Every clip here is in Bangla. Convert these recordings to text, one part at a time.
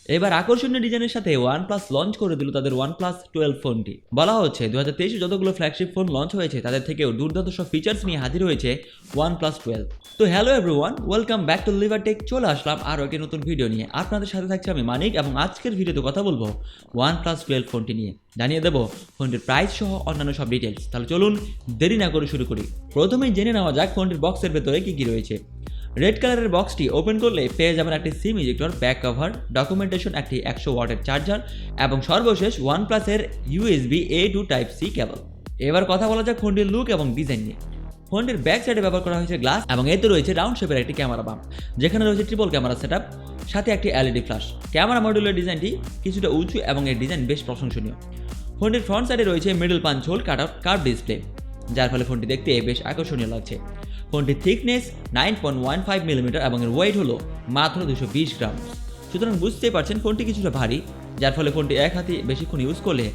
এবার আকর্ষণীয় ডিজাইনের সাথে OnePlus লঞ্চ করে দিল তাদের OnePlus 12 ফোনটি। বলা হচ্ছে 2023 যতগুলো ফ্ল্যাগশিপ ফোন লঞ্চ হয়েছে তাদের থেকেও দুর্দান্ত সব ফিচার্স নিয়ে হাজির হয়েছে OnePlus 12। তো hello everyone, welcome back to Livertech. চলে আসলাম আরও একটি নতুন ভিডিও নিয়ে। আপনাদের সাথে থাকছে আমি মানিক, এবং আজকের ভিডিওতে কথা বলবো OnePlus 12 ফোনটি নিয়ে। জানিয়ে দেবো ফোনটির প্রাইস সহ অন্যান্য সব ডিটেলস। তাহলে চলুন দেরি না করে শুরু করি। প্রথমেই জেনে নেওয়া যাক ফোনটির বক্সের ভেতরে কী কী রয়েছে। রেড কালারের বক্সটি ওপেন করলে পেয়ে যাবেন একটি সিম ইজেক্টর, ব্যাক কভার, ডকুমেন্টেশন, একটি 100 ওয়াটের চার্জার এবং সর্বশেষ OnePlus-এর USB A to Type-C কেবল। এবার কথা বলা যাক ফোনটির লুক এবং ডিজাইন নিয়ে। ফোনটির ব্যাক সাইডে ব্যবহার করা হয়েছে গ্লাস এবং এতে রয়েছে রাউন্ড শেপের একটি ক্যামেরা বাম্প, যেখানে রয়েছে ট্রিপল ক্যামেরা সেটআপ, সাথে একটি LED ফ্ল্যাশ। ক্যামেরা মডিউলের ডিজাইনটি কিছুটা উঁচু এবং এর ডিজাইন বেশ প্রশংসনীয়। ফোনটির ফ্রন্ট সাইডে রয়েছে middle punch whole cut out curve display, যার ফলে ফোনটি দেখতে বেশ আকর্ষণীয় লাগছে। ফোনটির থিকনেস 9.15 মিলিমিটার এবং এর ওয়েট হলো মাত্র 220 গ্রাম। সুতরাং বুঝতেই পারছেন ফোনটি কিছুটা ভারী, যার ফলে ফোনটি এক হাতে বেশিক্ষণ ইউজ করলে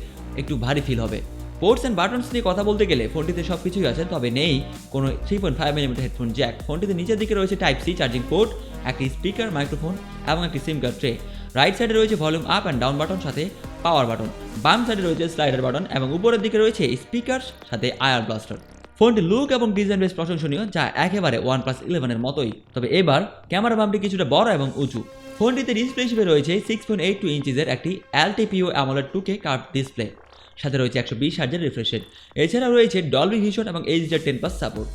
একটু ভারী ফিল হবে। পোর্টস অ্যান্ড বাটনস নিয়ে কথা বলতে গেলে ফোনটিতে সব কিছুই আছে, তবে নেই কোনো 3.5 মিলিমিটার হেডফোন জ্যাক। ফোনটিতে নিচের দিকে রয়েছে Type-C চার্জিং পোর্ট, একটি স্পিকার, মাইক্রোফোন এবং একটি সিম কার্ড ট্রে। রাইট সাইডে রয়েছে volume up and down button, সাথে পাওয়ার বাটন। বাম সাইডে রয়েছে স্লাইডার বাটন এবং উপরের দিকে রয়েছে স্পিকার, সাথে আয়ার ব্লাস্টার। ফোনটির লুক এবং ডিজাইন বেশ প্রশংসনীয়, যা একেবারে OnePlus 11-এর মতোই। তবে এবার ক্যামেরা বাম্পটি কিছুটা বড় এবং উঁচু। ফোনটিতে ডিসপ্লে হিসেবে রয়েছে 6.82 ইঞ্চিজের একটি LTPO AMOLED 2K curve display, সাথে রয়েছে 120 হার্জের রিফ্রেশ রেট। এছাড়াও রয়েছে ডলবি ভিশন এবং HDR10+ সাপোর্ট।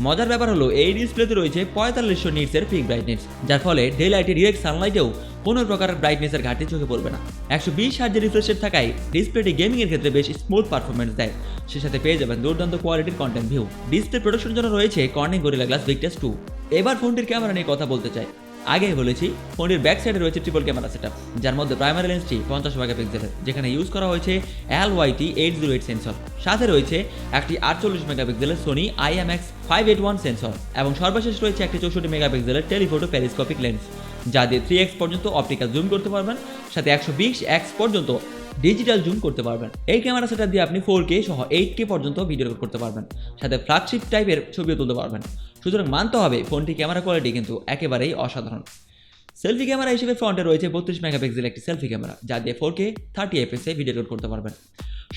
মজার ব্যাপার হলো এই ডিসপ্লেতে রয়েছে 4500 নিটসের পিক ব্রাইটনেস, যার ফলে ডে লাইটে ডিরেক্ট সানলাইটেও কোনো প্রকারের ব্রাইটনেসের ঘাটতি চোখে পড়বে না। 120 হার্জের রিফ্রেশ রেট থাকায় ডিসপ্লেটি গেমিংয়ের ক্ষেত্রে বেশ স্মুথ পারফরমেন্স দেয়। সে সাথে পেয়ে যাবেন দুর্দান্ত কোয়ালিটির কন্টেন্ট ভিউ। ডিসপ্লে প্রোটেকশনের জন্য রয়েছে কর্নিং গরিলা গ্লাস ভিক্টাস 2। এবার ফোনটির ক্যামেরা নিয়ে কথা বলতে চাই। আগেই বলেছি ফোনটির ব্যাক সাইডে রয়েছে ট্রিপল ক্যামেরা সেটআপ, যার মধ্যে প্রাইমারি লেন্সটি 50 মেগাপিক্সেলের, যেখানে ইউজ করা হয়েছে LYT-808 সেন্সর। সাথে রয়েছে একটি 48 মেগাপিক্সেলের সোনি IMX581 সেন্সর এবং সর্বশেষ রয়েছে একটি 64 মেগাপিক্সেলের টেলিফোটো পেরিস্কোপিক লেন্স, যা দিয়ে 3x পর্যন্ত অপটিক্যাল জুম করতে পারবেন, সাথে 120x পর্যন্ত ডিজিটাল জুম করতে পারবেন। এই ক্যামেরা সেটআপ দিয়ে আপনি 4K সহ 8K পর্যন্ত ভিডিও রেকর্ড করতে পারবেন, সাথে ফ্ল্যাগশিপ টাইপের ছবিও তুলতে পারবেন। সুতরাং মানতে হবে ফোনটি ক্যামেরা কোয়ালিটি কিন্তু একেবারেই অসাধারণ। সেলফি ক্যামেরা হিসেবে ফ্রন্টে রয়েছে 32 মেগাপিক্সেল একটি সেলফি ক্যামেরা, যা দিয়ে 4K 30fps ভিডিও রেকর্ড করতে পারবেন।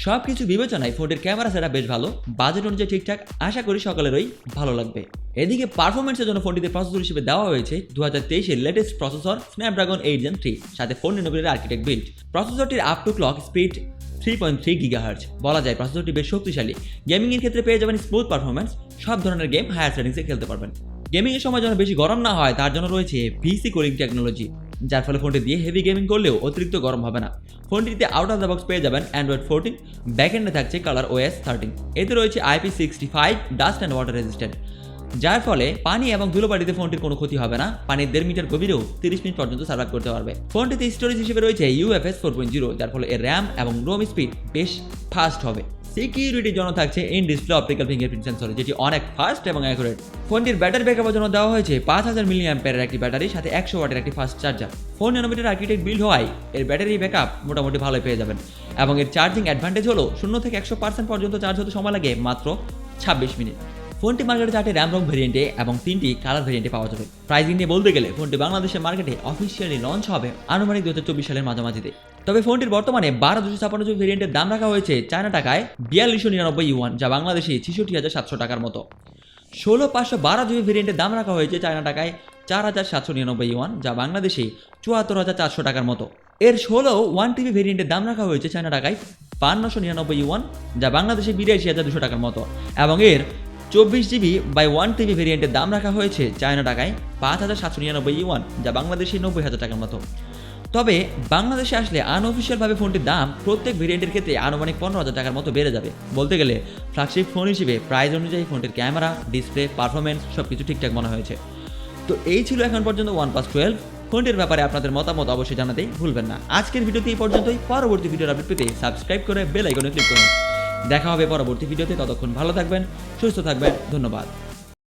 সব কিছু বিবেচনায় ফোনটির ক্যামেরা সেটআপ বেশ ভালো, বাজেট অনুযায়ী ঠিকঠাক, আশা করি সকলেরই ভালো লাগবে। এদিকে পারফরমেন্সের জন্য ফোনটিতে প্রসেসর হিসেবে দেওয়া হয়েছে 2023-এর লেটেস্ট প্রসেসর স্ন্যাপড্রাগন 8 Gen 3, সাথে 4 ন্যানোমিটার আর্কিটেক্ট বিল্ড। প্রসেসরটির up to clock speed 3.3 GHz। বলা যায় প্রসেসরটি বেশ শক্তিশালী। গেমিংয়ের ক্ষেত্রে পেয়ে যাবেন স্মুথ পারফরমেন্স, সব ধরনের গেম হায়ার সেটিংসে খেলতে পারবেন। গেমিংয়ের সময় যেন বেশি গরম না হয় তার জন্য রয়েছে ভিসি কুলিং টেকনোলজি, যার ফলে ফোনটি দিয়ে হেভি গেমিং করলেও অতিরিক্ত গরম হবে না। ফোনটিতে আউট অফ দ্য বক্স পেয়ে যাবেন Android 14, ব্যাকএন্ডে থাকছে ColorOS 13। এতে রয়েছে IP65 dust and water resistant, যার ফলে পানি এবং ধুলোবালিতে ফোনটির কোনো ক্ষতি হবে না। পানির 1.5 মিটার গভীরেও 30 মিনিট পর্যন্ত সার্ভাইভ করতে পারবে। ফোনটিতে স্টোরেজ হিসেবে রয়েছে UFS 4.0, যার ফলে এর র্যাম এবং রোম স্পিড বেশ ফাস্ট হবে। সিকিউরিটির জন্য থাকছে in display optical fingerprint sensor, যেটি অনেক ফাস্ট এবং অ্যাকুরেট। ফোনটির ব্যাটারি ব্যাকআপের জন্য দেওয়া হয়েছে 5000 মিলিঅ্যাম্পিয়ারের একটি ব্যাটারি, সাথে 100 ওয়াটের একটি fast charger. 4 nanometre architect build হওয়ায় এর ব্যাটারি ব্যাকআপ মোটামুটি ভালোই পেয়ে যাবেন, এবং এর চার্জিং অ্যাডভান্টেজ হলো 0 থেকে 100% পর্যন্ত চার্জ হতে সময় লাগে মাত্র 26 মিনিট। ফোনটি মার্কেটে 4টি র্যাম রং ভেরিয়েন্টে এবং 3টি কালার ভেরিয়েন্টে পাওয়া যাবে। প্রাইসিং নিয়ে বলতে গেলে ফোনটি বাংলাদেশের মার্কেটে অফিসিয়ালি লঞ্চ হবে আনুমানিক 2024 সালের মাঝামাঝিতে। তবে ফোনটির বর্তমানে 12,256 ভেরিয়েন্টের দাম রাখা হয়েছে চায়না টাকায় 4299 ইউয়ান, যা বাংলাদেশে 66,700 টাকার মতো। 16,512 জিবি ভেরিয়েন্টের দাম রাখা হয়েছে চায়না টাকায় 4,799 ইউয়ান, যা বাংলাদেশে 74,400 টাকার মতো। এর 16 1TB ভেরিয়েন্টের দাম রাখা হয়েছে চায়না টাকায় 5,999 ইউয়ান, যা বাংলাদেশে 82,200 টাকার মতো, এবং এর 24GB বাই 1TB ভেরিয়েন্টের দাম রাখা হয়েছে চায়না টাকায় 5,799 ইউয়ান, যা বাংলাদেশে 90,000 টাকার মতো। তবে বাংলাদেশে আসলে আনঅফিসিয়ালভাবে ফোনটির দাম প্রত্যেক ভেরিয়েন্টের ক্ষেত্রে আনুমানিক 15,000 টাকার মতো বেড়ে যাবে। বলতে গেলে ফ্ল্যাগশিপ ফোন হিসেবে প্রাইস অনুযায়ী ফোনটির ক্যামেরা, ডিসপ্লে, পারফরমেন্স সব কিছু ঠিকঠাক মনে হয়েছে। তো এই ছিল এখন পর্যন্ত OnePlus 12 ফোনটির ব্যাপারে আপনাদের মতামত অবশ্যই জানাতে ভুলবেন না। আজকের ভিডিওতে এই পর্যন্তই। পরবর্তী ভিডিওর আপডেট পেতে সাবস্ক্রাইব করে বেল আইকনে ক্লিক করুন। দেখা হবে পরবর্তী ভিডিওতে। ততক্ষণ ভালো থাকবেন, সুস্থ থাকবেন। ধন্যবাদ।